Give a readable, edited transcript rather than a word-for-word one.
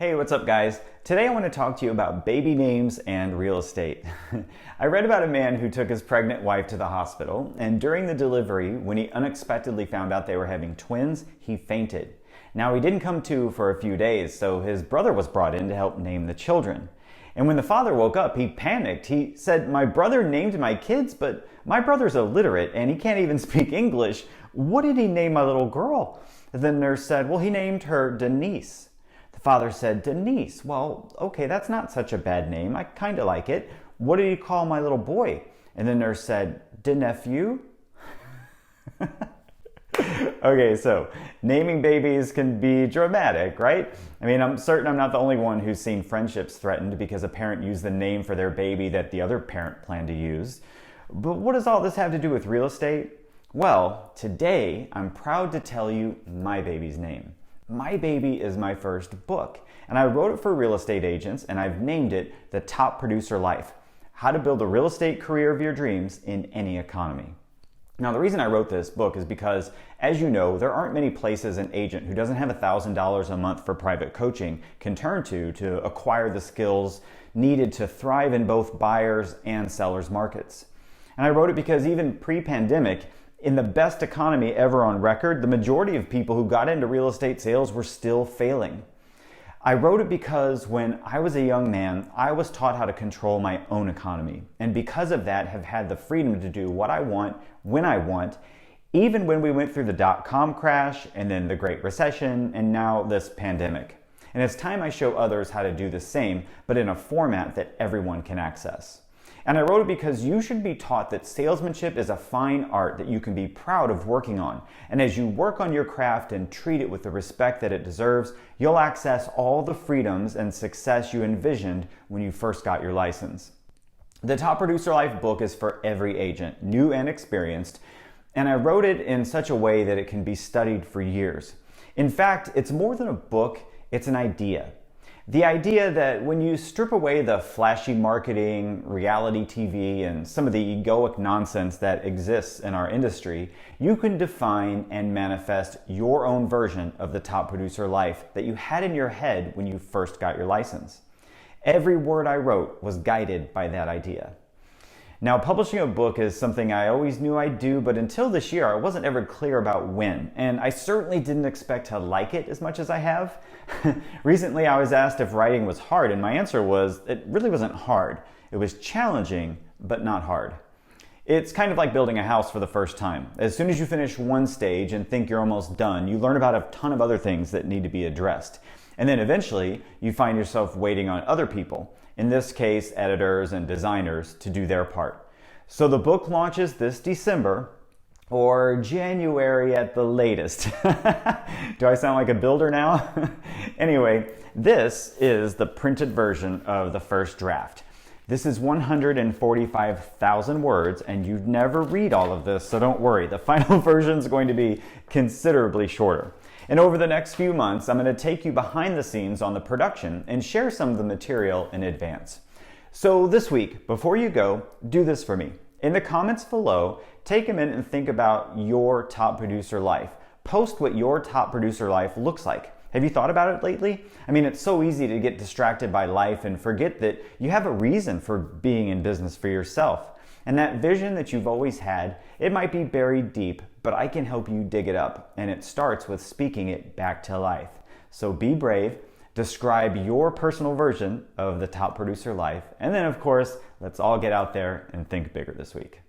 Hey, what's up guys? Today I want to talk to you about baby names and real estate. I read about a man who took his pregnant wife to the hospital, and during the delivery, when he unexpectedly found out they were having twins, he fainted. Now he didn't come to for a few days, so his brother was brought in to help name the children. And when the father woke up, he panicked. He said, "My brother named my kids, but my brother's illiterate and he can't even speak English. What did he name my little girl?" The nurse said, "Well, he named her Denise." The father said, "Denise, well, okay, that's not such a bad name. I kind of like it. What did he call my little boy?" And the nurse said, "De nephew?" Okay, so naming babies can be dramatic, right? I mean, I'm certain I'm not the only one who's seen friendships threatened because a parent used the name for their baby that the other parent planned to use. But what does all this have to do with real estate? Well, today I'm proud to tell you my baby's name. My Baby is my first book, and I wrote it for real estate agents, and I've named it The Top Producer Life: How to Build a Real Estate Career of Your Dreams in Any Economy. Now, the reason I wrote this book is because, as you know, there aren't many places an agent who doesn't have $1,000 a month for private coaching can turn to acquire the skills needed to thrive in both buyers and sellers markets. And I wrote it because even pre-pandemic, in the best economy ever on record, the majority of people who got into real estate sales were still failing. I wrote it because when I was a young man, I was taught how to control my own economy, and because of that have had the freedom to do what I want, when I want, even when we went through the dot-com crash and then the Great Recession and now this pandemic. And it's time I show others how to do the same, but in a format that everyone can access. And I wrote it because you should be taught that salesmanship is a fine art that you can be proud of working on. And as you work on your craft and treat it with the respect that it deserves, you'll access all the freedoms and success you envisioned when you first got your license. The Top Producer Life book is for every agent, new and experienced, and I wrote it in such a way that it can be studied for years. In fact, it's more than a book, it's an idea. The idea that when you strip away the flashy marketing, reality TV, and some of the egoic nonsense that exists in our industry, you can define and manifest your own version of the top producer life that you had in your head when you first got your license. Every word I wrote was guided by that idea. Now, publishing a book is something I always knew I'd do, but until this year, I wasn't ever clear about when, and I certainly didn't expect to like it as much as I have. Recently, I was asked if writing was hard, and my answer was, it really wasn't hard. It was challenging, but not hard. It's kind of like building a house for the first time. As soon as you finish one stage and think you're almost done, you learn about a ton of other things that need to be addressed. And then eventually, you find yourself waiting on other people, in this case, editors and designers, to do their part. So the book launches this December, or January at the latest. Do I sound like a builder now? Anyway, this is the printed version of the first draft. This is 145,000 words, and you'd never read all of this, so don't worry. The final version is going to be considerably shorter. And over the next few months, I'm going to take you behind the scenes on the production and share some of the material in advance. So this week, before you go, do this for me. In the comments below, take a minute and think about your top producer life. Post what your top producer life looks like. Have you thought about it lately? I mean, it's so easy to get distracted by life and forget that you have a reason for being in business for yourself. And that vision that you've always had, it might be buried deep, but I can help you dig it up. And it starts with speaking it back to life. So be brave, describe your personal version of the top producer life, and then of course, let's all get out there and think bigger this week.